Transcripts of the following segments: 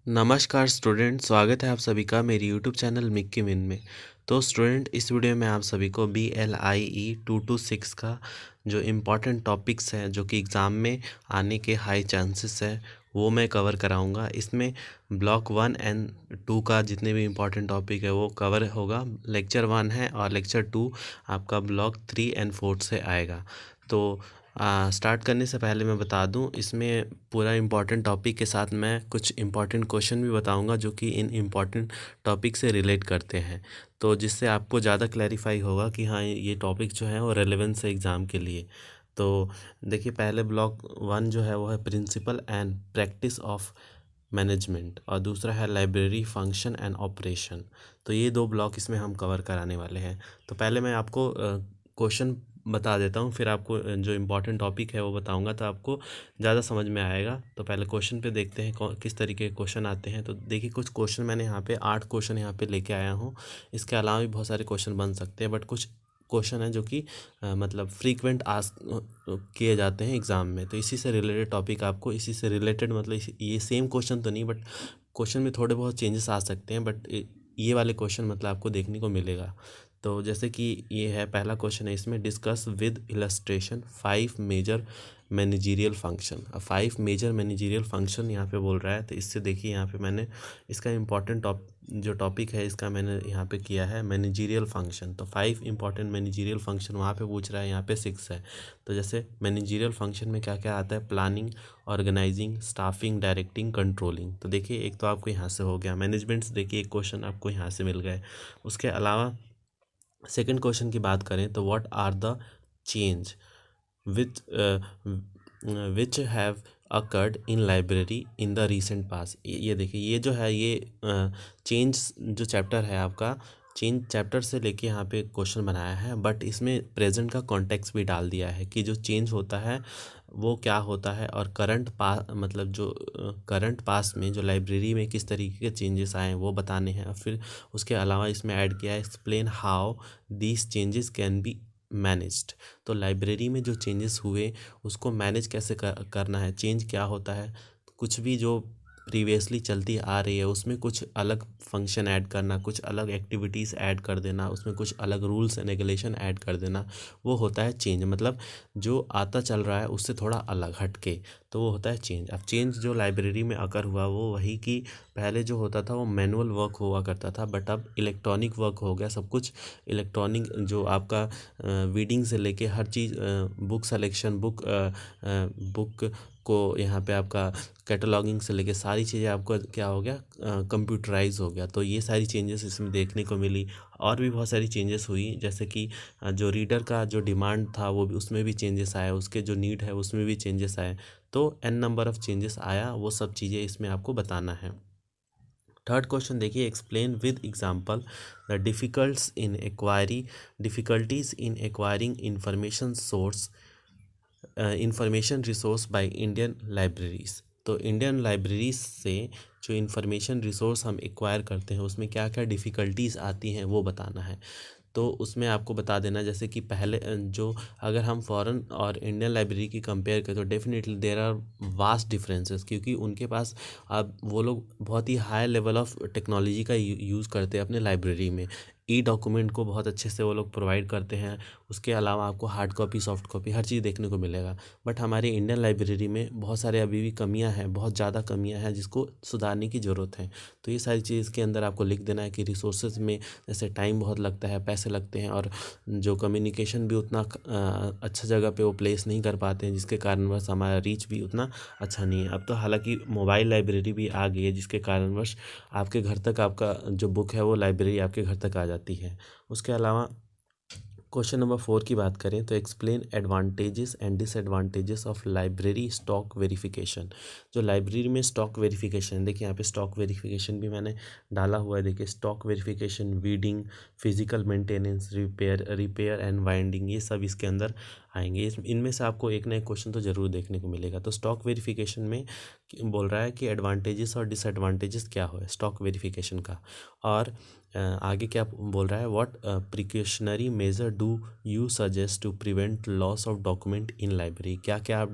नमस्कार स्टूडेंट, स्वागत है आप सभी का मेरी यूट्यूब चैनल मिक्की मिन में। तो स्टूडेंट, इस वीडियो में आप सभी को BLIE 226 का जो इम्पोर्टेंट टॉपिक्स हैं जो कि एग्ज़ाम में आने के हाई चांसेस है वो मैं कवर कराऊंगा। इसमें ब्लॉक 1 एंड 2 का जितने भी इम्पोर्टेंट टॉपिक है वो कवर होगा। लेक्चर 1 है और लेक्चर 2 आपका ब्लॉक 3 एंड 4 से आएगा। तो स्टार्ट करने से पहले मैं बता दूं, इसमें पूरा इम्पॉर्टेंट टॉपिक के साथ मैं कुछ इम्पॉर्टेंट क्वेश्चन भी बताऊंगा जो कि इन इम्पॉर्टेंट टॉपिक से रिलेट करते हैं, तो जिससे आपको ज़्यादा क्लैरिफाई होगा कि हाँ ये टॉपिक जो है वो रेलेवेंस है एग्ज़ाम के लिए। तो देखिए, पहले ब्लॉक 1 जो है वो है principle and practice of management और दूसरा है लाइब्रेरी फंक्शन एंड ऑपरेशन। तो ये दो ब्लॉक इसमें हम कवर कराने वाले हैं। तो पहले मैं आपको क्वेश्चन बता देता हूँ, फिर आपको जो इम्पोर्टेंट टॉपिक है वो बताऊँगा, तो आपको ज़्यादा समझ में आएगा। तो पहले क्वेश्चन पे देखते हैं किस तरीके के क्वेश्चन आते हैं। तो देखिए, कुछ क्वेश्चन मैंने यहाँ पे 8 क्वेश्चन यहाँ पे लेके आया हूँ। इसके अलावा भी बहुत सारे क्वेश्चन बन सकते हैं, बट कुछ क्वेश्चन है जो कि मतलब फ्रीक्वेंट आस्क किए जाते हैं एग्ज़ाम में। तो इसी से रिलेटेड टॉपिक आपको, इसी से रिलेटेड मतलब ये सेम क्वेश्चन तो नहीं, बट क्वेश्चन में थोड़े बहुत चेंजेस आ सकते हैं, बट ये वाले क्वेश्चन मतलब आपको देखने को मिलेगा। तो जैसे कि ये है, पहला क्वेश्चन है इसमें, discuss with illustration 5 major managerial function. अब 5 मेजर मैनेजरियल फंक्शन यहाँ पे बोल रहा है, तो इससे देखिए यहाँ पे मैंने इसका इम्पॉर्टेंट जो टॉपिक है इसका मैंने यहाँ पे किया है मैनेजरियल फंक्शन। तो 5 इंपॉर्टेंट मैनेजरियल फंक्शन वहाँ पे पूछ रहा है, यहाँ पे 6 है। तो जैसे मैनेजरियल फंक्शन में क्या क्या आता है, planning, organizing, staffing, directing, controlling. तो देखिए, एक तो आपको यहाँ से हो गया मैनेजमेंट्स, देखिए एक क्वेश्चन आपको यहाँ से मिल गए। उसके अलावा सेकंड क्वेश्चन की बात करें तो what are the change which which have occurred in library in the recent pass. ये देखिए, ये जो है ये चेंज जो चैप्टर है आपका, चेंज चैप्टर से लेके यहाँ पे क्वेश्चन बनाया है, बट इसमें प्रेजेंट का कॉन्टेक्स्ट भी डाल दिया है कि जो चेंज होता है वो क्या होता है, और करंट मतलब जो करंट पास में जो लाइब्रेरी में किस तरीके के चेंजेस आए हैं वो बताने हैं। और फिर उसके अलावा इसमें ऐड किया है explain how these changes can be managed. तो लाइब्रेरी में जो चेंजेस हुए उसको मैनेज कैसे करना है, चेंज क्या होता है, कुछ भी जो प्रीवियसली चलती आ रही है उसमें कुछ अलग फंक्शन ऐड करना, कुछ अलग एक्टिविटीज़ ऐड कर देना, उसमें कुछ अलग रूल्स एंड रेगुलेशन ऐड कर देना, वो होता है चेंज। मतलब जो आता चल रहा है उससे थोड़ा अलग हटके, तो वो होता है चेंज। अब चेंज जो लाइब्रेरी में अकर हुआ वो वही कि पहले जो होता था वो मैनुअल वर्क हुआ करता था, बट अब इलेक्ट्रॉनिक वर्क हो गया। सब कुछ इलेक्ट्रॉनिक, जो आपका रीडिंग से लेके हर चीज़, बुक सेलेक्शन, बुक को यहाँ पे आपका कैटलॉगिंग से लेके सारी चीज़ें आपको क्या हो गया, कंप्यूटराइज हो गया। तो ये सारी चेंजेस इसमें देखने को मिली। और भी बहुत सारी चेंजेस हुई, जैसे कि जो रीडर का जो डिमांड था वो भी, उसमें भी चेंजेस आए, उसके जो नीड है उसमें भी चेंजेस आए। तो n नंबर ऑफ़ चेंजेस आया, वो सब चीज़ें इसमें आपको बताना है। थर्ड क्वेश्चन देखिए, explain with example the difficulties in acquiring information resource by Indian libraries. तो इंडियन लाइब्रेरीज से जो इंफॉर्मेशन रिसोर्स हम एक्वायर करते हैं उसमें क्या क्या डिफ़िकल्टीज़ आती हैं वो बताना है। तो उसमें आपको बता देना, जैसे कि पहले जो, अगर हम फॉरेन और इंडियन लाइब्रेरी की कंपेयर करें तो definitely there are vast differences, क्योंकि उनके पास अब वो लोग बहुत ही हाई लेवल ऑफ टेक्नोलॉजी का यूज़ करते हैं अपने लाइब्रेरी में। डॉक्यूमेंट को बहुत अच्छे से वो लोग प्रोवाइड करते हैं। उसके अलावा आपको हार्ड कॉपी, सॉफ्ट कॉपी, हर चीज़ देखने को मिलेगा। बट हमारी इंडियन लाइब्रेरी में बहुत सारे अभी भी कमियां हैं, बहुत ज़्यादा कमियां हैं जिसको सुधारने की ज़रूरत है। तो ये सारी चीज़ के अंदर आपको लिख देना है कि रिसोर्सेज में जैसे टाइम बहुत लगता है, पैसे लगते हैं, और जो कम्युनिकेशन भी उतना अच्छा जगह पे वो प्लेस नहीं कर पाते हैं, जिसके कारणवश हमारा रीच भी उतना अच्छा नहीं है। अब तो हालांकि मोबाइल लाइब्रेरी भी आ गई है, जिसके कारणवश आपके घर तक आपका जो बुक है वो लाइब्रेरी आपके घर तक आ जाती है। उसके अलावा क्वेश्चन नंबर 4 की बात करें तो explain advantages and disadvantages of library stock verification. जो लाइब्रेरी में स्टॉक वेरिफिकेशन, देखिए यहाँ पे स्टॉक वेरिफिकेशन भी मैंने डाला हुआ है। देखिए, stock verification, weeding, physical maintenance, repair and winding, ये सब इसके अंदर आएंगे। इनमें से आपको एक ना एक क्वेश्चन तो ज़रूर देखने को मिलेगा। तो स्टॉक वेरिफिकेशन में बोल रहा है कि एडवांटेजेस और डिसएडवांटेजेस क्या हो स्टॉक वेरिफिकेशन का। और आगे क्या बोल रहा है, what precautionary measure do you suggest to prevent loss of document in library. क्या क्या आप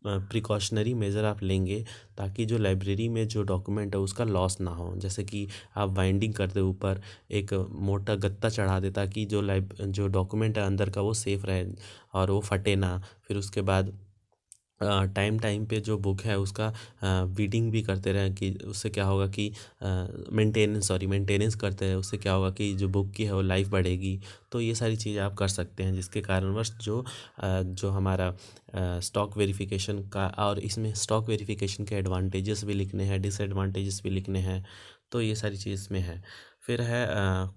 प्रिकॉशनरी मेज़र आप लेंगे ताकि जो लाइब्रेरी में जो डॉक्यूमेंट है उसका लॉस ना हो। जैसे कि आप बाइंडिंग करते ऊपर एक मोटा गत्ता चढ़ा दे ताकि जो डॉक्यूमेंट है अंदर का वो सेफ़ रहे और वो फटे ना। फिर उसके बाद टाइम टाइम पे जो बुक है उसका वीडिंग भी करते रहें कि उससे क्या होगा कि मेंटेनेंस करते हैं, उससे क्या होगा कि जो बुक की है वो लाइफ बढ़ेगी। तो ये सारी चीज़ें आप कर सकते हैं जिसके कारणवश जो हमारा स्टॉक वेरिफिकेशन का, और इसमें स्टॉक वेरिफिकेशन के एडवांटेजेस भी लिखने हैं, डिसएडवांटेजेस भी लिखने हैं। तो ये सारी चीज़ इसमें है। फिर है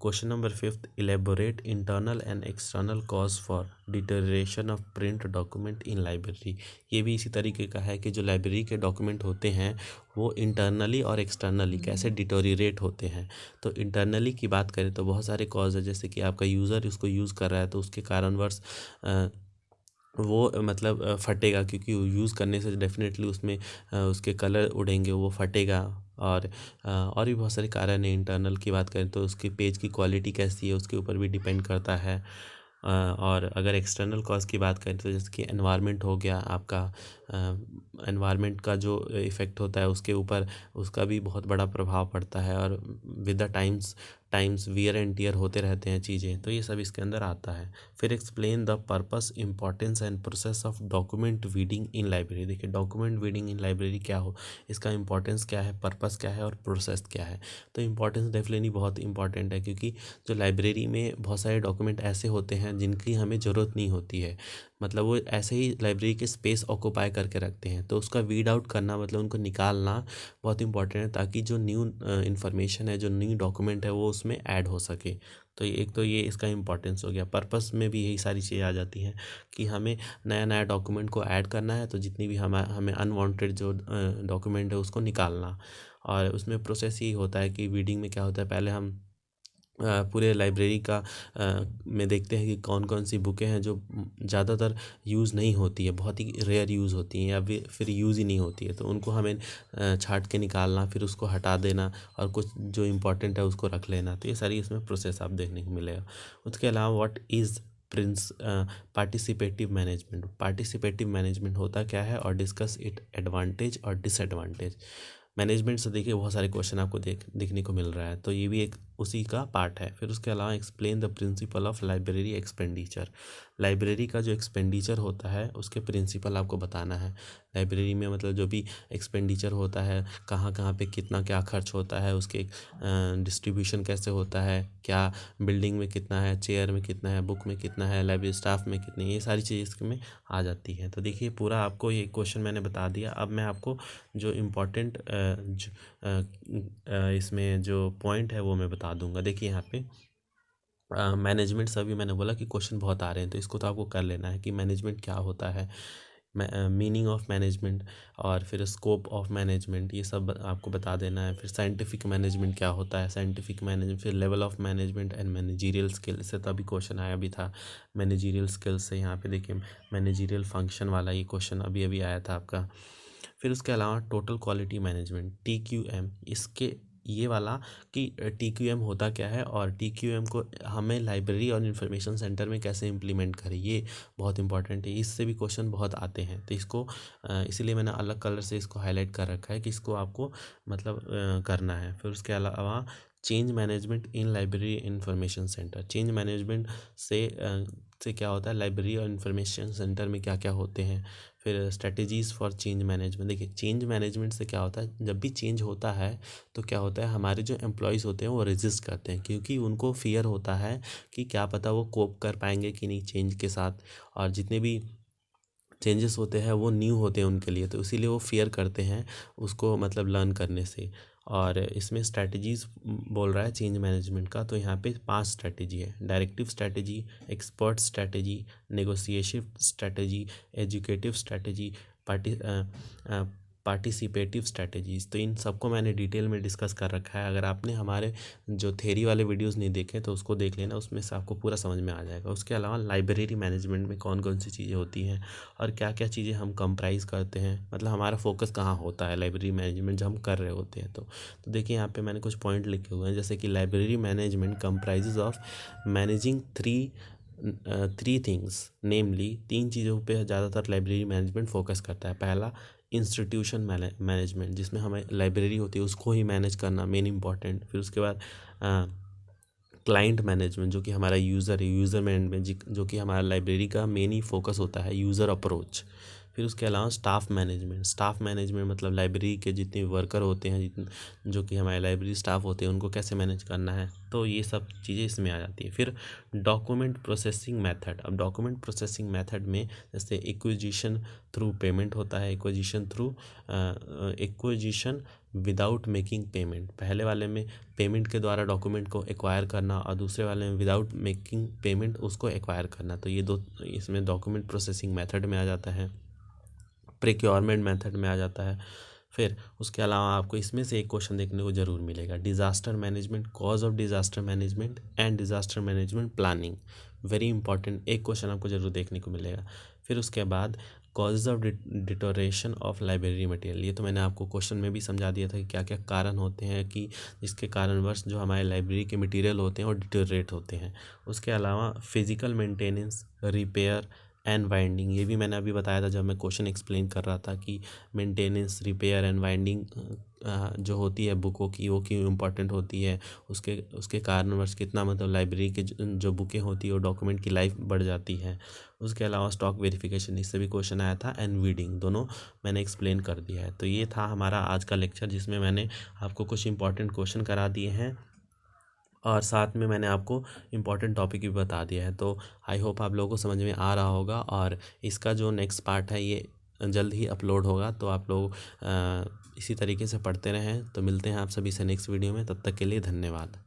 question number 5, elaborate internal and external cause for deterioration of print document in library. ये भी इसी तरीके का है कि जो लाइब्रेरी के डॉक्यूमेंट होते हैं वो इंटरनली और एक्सटर्नली कैसे डिटोरिएट होते हैं। तो इंटरनली की बात करें तो बहुत सारे कॉज है, जैसे कि आपका यूज़र उसको यूज़ कर रहा है तो उसके कारणवश वो मतलब फटेगा, क्योंकि यूज़ करने से डेफिनेटली उसमें उसके कलर उड़ेंगे, वो फटेगा। और भी बहुत सारे कारण हैं। इंटरनल की बात करें तो उसके पेज की क्वालिटी कैसी है उसके ऊपर भी डिपेंड करता है। और अगर एक्सटर्नल कॉज की बात करें तो जैसे कि एनवायरनमेंट हो गया आपका, एनवायरनमेंट का जो इफ़ेक्ट होता है उसके ऊपर उसका भी बहुत बड़ा प्रभाव पड़ता है। और with the times wear and tear होते रहते हैं चीज़ें, तो ये सब इसके अंदर आता है। फिर explain the purpose, importance and process of document reading in library. देखिए डॉक्यूमेंट रीडिंग इन लाइब्रेरी क्या हो, इसका इंपॉर्टेंस क्या है, पर्पस क्या है और प्रोसेस क्या है। तो इंपॉर्टेंस डेफिनेटली बहुत इंपॉर्टेंट है, क्योंकि जो लाइब्रेरी में बहुत सारे डॉक्यूमेंट ऐसे होते हैं जिनकी हमें ज़रूरत नहीं होती है, मतलब वो ऐसे ही लाइब्रेरी के स्पेस ऑक्यूपाई करके रखते हैं। तो उसका वीड आउट करना, मतलब उनको निकालना बहुत इंपॉर्टेंट है, ताकि जो न्यू इन्फॉर्मेशन है, जो न्यू डॉक्यूमेंट है वो उसमें ऐड हो सके। तो एक तो ये इसका इंपॉर्टेंस हो गया। पर्पस में भी यही सारी चीज़ें आ जाती हैं कि हमें नया नया डॉक्यूमेंट को ऐड करना है, तो जितनी भी हमें अनवांटेड जो डॉक्यूमेंट है उसको निकालना। और उसमें प्रोसेस यही होता है कि रीडिंग में क्या होता है, पहले हम पूरे लाइब्रेरी का में देखते हैं कि कौन कौन सी बुकें हैं जो ज़्यादातर यूज़ नहीं होती है, बहुत ही रेयर यूज़ होती हैं या फिर यूज़ ही नहीं होती है। तो उनको हमें छाँट के निकालना, फिर उसको हटा देना और कुछ जो इम्पोर्टेंट है उसको रख लेना। तो ये सारी इसमें प्रोसेस आप देखने को मिलेगा। उसके अलावा व्हाट इज़ पार्टिसिपेटिव मैनेजमेंट होता क्या है, और डिस्कस इट एडवांटेज और डिसएडवांटेज। मैनेजमेंट से देखिए बहुत सारे क्वेश्चन आपको देखने को मिल रहा है, तो ये भी एक उसी का पार्ट है। फिर उसके अलावा explain the principle of library expenditure. Library का जो एक्सपेंडिचर होता है उसके प्रिंसिपल आपको बताना है। लाइब्रेरी में मतलब जो भी एक्सपेंडिचर होता है, कहाँ कहाँ पे कितना क्या खर्च होता है, उसके डिस्ट्रीब्यूशन कैसे होता है, क्या बिल्डिंग में कितना है, चेयर में कितना है, बुक में कितना है, लाइब्रेरी स्टाफ में कितनी, ये सारी चीज़ इसमें आ जाती है। तो देखिए पूरा आपको ये क्वेश्चन मैंने बता दिया। अब मैं आपको जो इम्पोर्टेंट इसमें जो पॉइंट है वो मैं बता दूंगा। देखिए यहाँ पे मैनेजमेंट से अभी मैंने बोला कि क्वेश्चन बहुत आ रहे हैं, तो इसको तो आपको कर लेना है कि मैनेजमेंट क्या होता है, मीनिंग ऑफ मैनेजमेंट, और फिर स्कोप ऑफ मैनेजमेंट, ये सब आपको बता देना है। फिर साइंटिफिक मैनेजमेंट क्या होता है, साइंटिफिक मैनेजमेंट, फिर level of management and managerial skill से तभी क्वेश्चन आया भी था। मैनेजरियल स्किल से यहाँ पे देखिए मैनेजरियल फंक्शन वाला ये क्वेश्चन अभी अभी आया था आपका। फिर उसके अलावा टोटल क्वालिटी मैनेजमेंट TQM, इसके ये वाला कि TQM होता क्या है और TQM को हमें लाइब्रेरी और इन्फॉर्मेशन सेंटर में कैसे इम्प्लीमेंट करें, ये बहुत इंपॉर्टेंट है। इससे भी क्वेश्चन बहुत आते हैं, तो इसको इसीलिए मैंने अलग कलर से इसको हाईलाइट कर रखा है कि इसको आपको मतलब करना है। फिर उसके अलावा चेंज मैनेजमेंट इन library information centre. Change management से क्या होता है, लाइब्रेरी और इन्फॉर्मेशन सेंटर में क्या क्या होते हैं। फिर स्ट्रेटजीज़ फॉर चेंज मैनेजमेंट। देखिए चेंज मैनेजमेंट से क्या होता है, जब भी चेंज होता है तो क्या होता है, हमारे जो एम्प्लॉयज़ होते हैं वो रेजिस्ट करते हैं, क्योंकि उनको फियर होता है कि क्या पता वो कोप कर पाएंगे कि नहीं चेंज के साथ। और जितने भी चेंजेस होते हैं वो न्यू होते हैं उनके लिए, तो इसीलिए वो फियर करते हैं उसको मतलब लर्न करने से। और इसमें स्ट्रैटेजीज़ बोल रहा है चेंज मैनेजमेंट का, तो यहाँ पे 5 स्ट्रैटेजी है। Directive strategy, expert strategy, negotiative strategy, educative strategy, party participative strategies. तो इन सबको मैंने डिटेल में डिस्कस कर रखा है। अगर आपने हमारे जो थेरी वाले वीडियोस नहीं देखे तो उसको देख लेना, उसमें से आपको पूरा समझ में आ जाएगा। उसके अलावा लाइब्रेरी मैनेजमेंट में कौन कौन सी चीज़ें होती हैं और क्या क्या चीज़ें हम कंप्राइज करते हैं, मतलब हमारा फोकस कहाँ होता है लाइब्रेरी मैनेजमेंट जब हम कर रहे होते हैं। तो देखिए यहाँ पे मैंने कुछ पॉइंट लिखे हुए हैं, जैसे कि library management comprises of managing 3 3 things, namely 3 चीज़ों पे ज़्यादातर लाइब्रेरी मैनेजमेंट फोकस करता है। पहला इंस्टीट्यूशन मैनेजमेंट, जिसमें हमें लाइब्रेरी होती है उसको ही मैनेज करना मेन इंपॉर्टेंट। फिर उसके बाद क्लाइंट मैनेजमेंट, जो कि हमारा यूज़र है, यूज़र मैनेजमेंट जो कि हमारा लाइब्रेरी का मेन ही फोकस होता है, यूज़र अप्रोच। फिर उसके अलावा स्टाफ मैनेजमेंट मतलब लाइब्रेरी के जितने वर्कर होते हैं, जितने जो कि हमारे लाइब्रेरी स्टाफ होते हैं, उनको कैसे मैनेज करना है, तो ये सब चीज़ें इसमें आ जाती है। फिर डॉक्यूमेंट प्रोसेसिंग मेथड, अब डॉक्यूमेंट प्रोसेसिंग मेथड में जैसे एक्विजिशन थ्रू पेमेंट होता है, एक्विजिशन विदाउट मेकिंग पेमेंट। पहले वाले में पेमेंट के द्वारा डॉक्यूमेंट को एक्वायर करना और दूसरे वाले में विदाउट मेकिंग पेमेंट उसको एक्वायर करना, तो ये दो इसमें डॉक्यूमेंट प्रोसेसिंग मेथड में आ जाता है, प्रिक्योरमेंट मेथड में आ जाता है। फिर उसके अलावा आपको इसमें से एक क्वेश्चन देखने को ज़रूर मिलेगा, disaster management, cause of disaster management and disaster management planning. Very important एक क्वेश्चन आपको ज़रूर देखने को मिलेगा। फिर उसके बाद causes of deterioration of library material, ये तो मैंने आपको क्वेश्चन में भी समझा दिया था कि क्या क्या कारण होते हैं कि जिसके कारणवश जो हमारे लाइब्रेरी के मटेरियल होते हैं वो डिटोरेट होते हैं। उसके अलावा physical maintenance, repair and winding, ये भी मैंने अभी बताया था जब मैं क्वेश्चन एक्सप्लेन कर रहा था कि मेंटेनेंस, रिपेयर एंड वाइंडिंग जो होती है बुकों की, वो क्यों इम्पोर्टेंट होती है, उसके कारणवश कितना मतलब लाइब्रेरी के जो बुकें होती है वो डॉक्यूमेंट की लाइफ बढ़ जाती है। उसके अलावा स्टॉक वेरिफिकेशन, इससे भी क्वेश्चन आया था, एंड वीडिंग, दोनों मैंने एक्सप्लेन कर दिया है। तो ये था हमारा आज का लेक्चर, जिसमें मैंने आपको कुछ इंपॉर्टेंट क्वेश्चन करा दिए हैं और साथ में मैंने आपको इम्पॉर्टेंट टॉपिक भी बता दिया है। तो आई होप आप लोगों को समझ में आ रहा होगा, और इसका जो नेक्स्ट पार्ट है ये जल्द ही अपलोड होगा, तो आप लोग इसी तरीके से पढ़ते रहें। तो मिलते हैं आप सभी से नेक्स्ट वीडियो में, तब तक के लिए धन्यवाद।